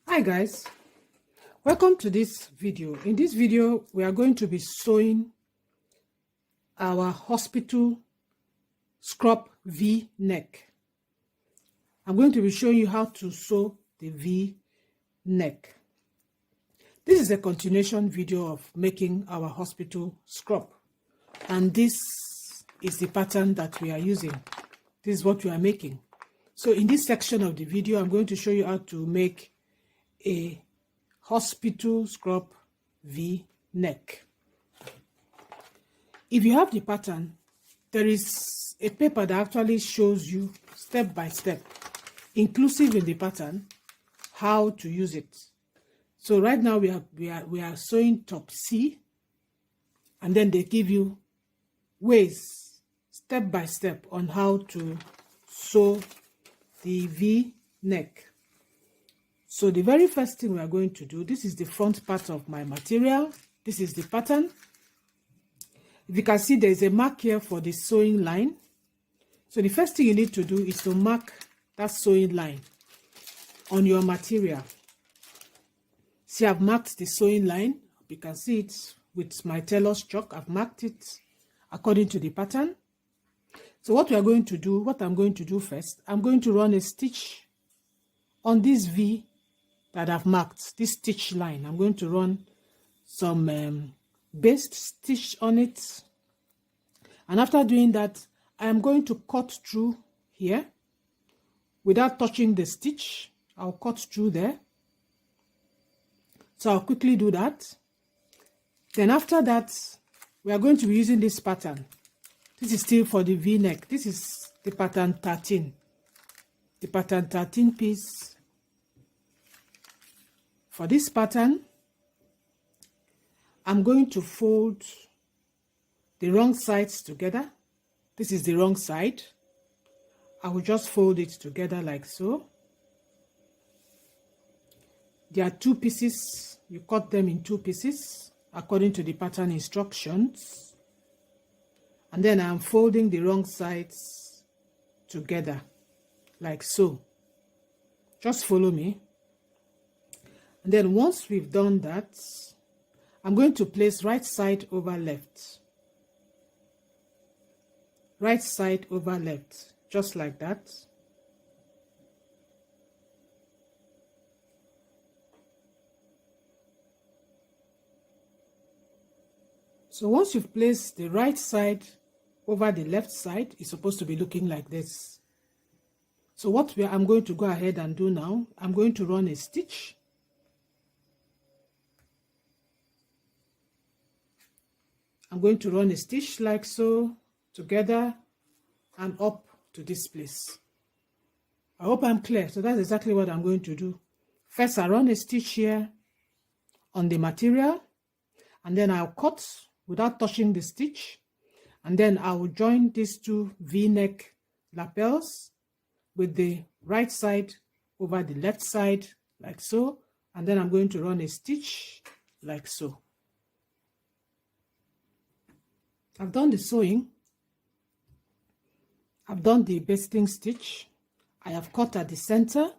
Hi guys, welcome to this video. In this video we are going to be sewing our hospital scrub V neck. I'm going to be showing you how to sew the V neck. This is a continuation video of making our hospital scrub, and this is the pattern that we are using. This is what we are making. So in this section of the video I'm going to show you how to make a hospital scrub V neck. If you have the pattern, there is a paper that actually shows you step by step, inclusive in the pattern, how to use it. So right now we are sewing top C, and then they give you ways step by step on how to sew the V neck. So the very first thing we are going to do, this is the front part of my material. This is the pattern. If you can see, there is a mark here for the sewing line. So the first thing you need to do is to mark that sewing line on your material. See, I've marked the sewing line. You can see it with my tailor's chalk. I've marked it according to the pattern. So what we are going to do, what I'm going to do first, I'm going to run a stitch on this V that I've marked, this stitch line. I'm going to run some baste stitch on it, and after doing that I am going to cut through here without touching the stitch. I'll cut through there, so I'll quickly do that. Then after that we are going to be using this pattern. This is still for the V neck. This is the pattern 13, the pattern 13 piece. For this pattern, I'm going to fold the wrong sides together. This is the wrong side. I will just fold it together like so. There are two pieces. You cut them in two pieces according to the pattern instructions. And then I'm folding the wrong sides together like so. Just follow me. And then once we've done that, I'm going to place right side over left. Right side over left, just like that. So once you've placed the right side over the left side, it's supposed to be looking like this. So what I'm going to go ahead and do now, I'm going to run a stitch. I'm going to run a stitch like so, together and up to this place. I hope I'm clear. So that's exactly what I'm going to do. First, I run a stitch here on the material, and then I'll cut without touching the stitch, and then I will join these two V-neck lapels with the right side over the left side like so, and then I'm going to run a stitch like so. I've done the sewing. I've done the basting stitch. I have cut at the center.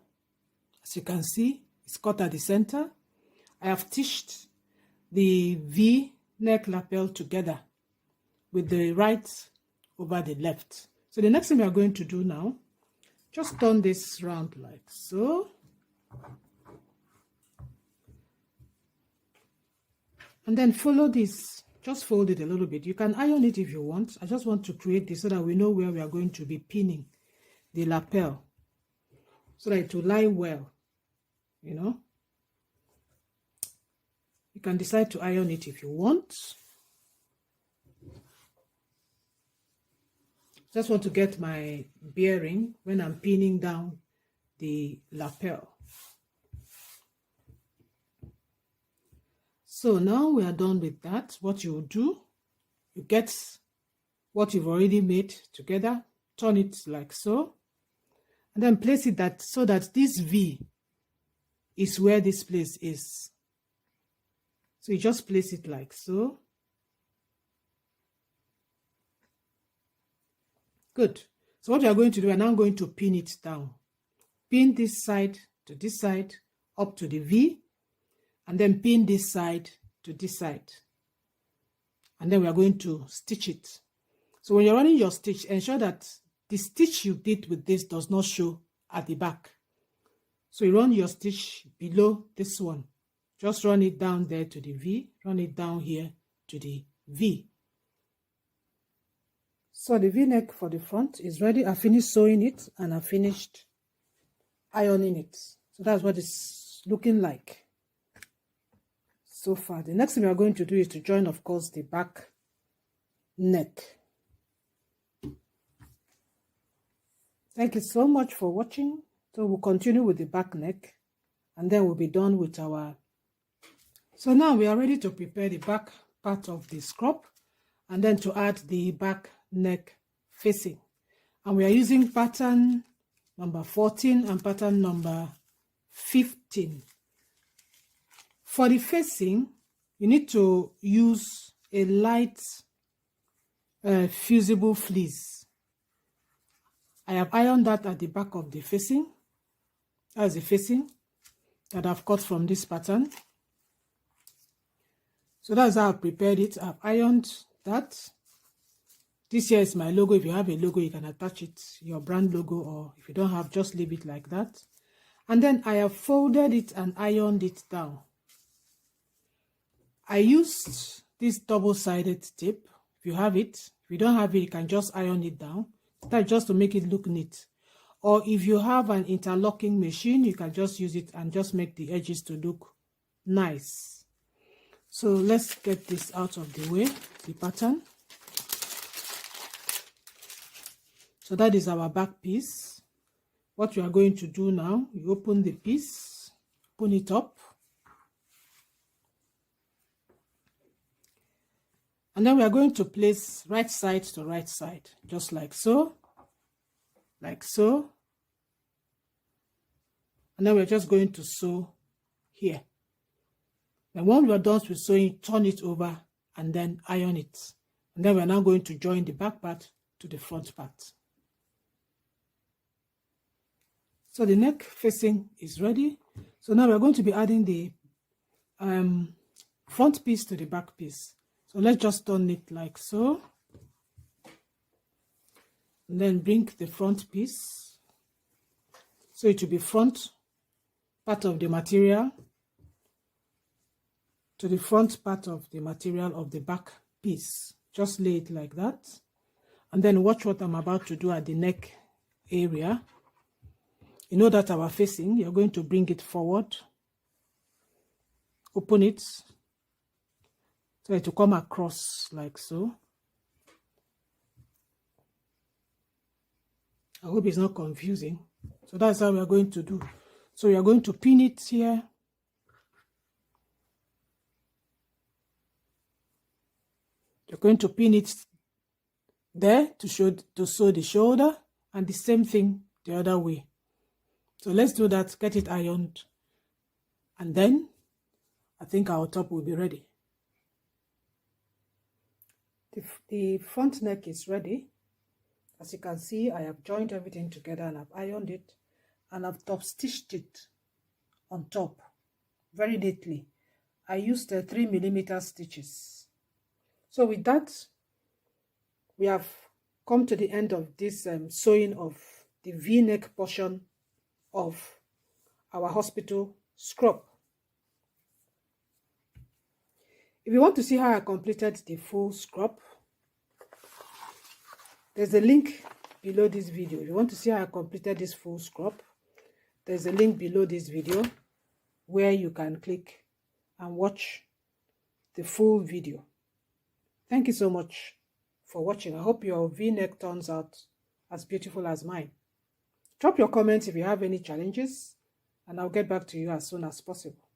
As you can see, it's cut at the center. I have stitched the V neck lapel together with the right over the left. So the next thing we are going to do now, just turn this round like so. And then follow this. Just fold it a little bit. You can iron it if you want. I just want to create this so that we know where we are going to be pinning the lapel, so that it will lie well, you know. You can decide to iron it if you want. Just want to get my bearing when I'm pinning down the lapel. So now we are done with that. What you will do, you get what you've already made together, turn it like so, and then place it so that this V is where this place is. So you just place it like so. Good. So what you are going to do, and I'm going to pin it down. Pin this side to this side up to the V, and then pin this side to this side. And then we are going to stitch it. So when you're running your stitch, ensure that the stitch you did with this does not show at the back. So you run your stitch below this one. Just run it down there to the V, run it down here to the V. So the V-neck for the front is ready. I finished sewing it and I finished ironing it. So that's what it's looking like so far. The next thing we are going to do is to join, of course, the back neck. Thank you so much for watching. So we'll continue with the back neck and then we'll be done with our... So now we are ready to prepare the back part of the scrub and then to add the back neck facing. And we are using pattern number 14 and pattern number 15. For the facing, you need to use a light fusible fleece. I have ironed that at the back of the facing. That's the facing that I've cut from this pattern. So that's how I've prepared it. I've ironed that. This here is my logo. If you have a logo, you can attach it, your brand logo, or if you don't have, just leave it like that. And then I have folded it and ironed it down. I used this double-sided tape. If you have it, if you don't have it, you can just iron it down. That's just to make it look neat. Or if you have an interlocking machine, you can just use it and just make the edges to look nice. So let's get this out of the way, the pattern. So that is our back piece. What we are going to do now, you open the piece, open it up. And then we are going to place right side to right side, just like so. Like so. And then we're just going to sew here. And when we are done with sewing, turn it over and then iron it. And then we're now going to join the back part to the front part. So the neck facing is ready. So now we're going to be adding the front piece to the back piece. So let's just turn it like so. And then bring the front piece. So it will be front part of the material to the front part of the material of the back piece. Just lay it like that. And then watch what I'm about to do at the neck area. You know that our facing, you're going to bring it forward. Open it. So it will come across like so. I hope it's not confusing. So that's how we are going to do. So we are going to pin it here. You're going to pin it there to sew the shoulder, and the same thing the other way. So let's do that, get it ironed, and then I think our top will be ready. The front neck is ready. As you can see, I have joined everything together and I've ironed it and I've top stitched it on top very neatly. I used 3mm stitches. So with that, we have come to the end of this sewing of the V-neck portion of our hospital scrub. If you want to see how I completed the full scrub, there's a link below this video. If you want to see how I completed this full scrub, there's a link below this video where you can click and watch the full video. Thank you so much for watching. I hope your V-neck turns out as beautiful as mine. Drop your comments if you have any challenges, and I'll get back to you as soon as possible.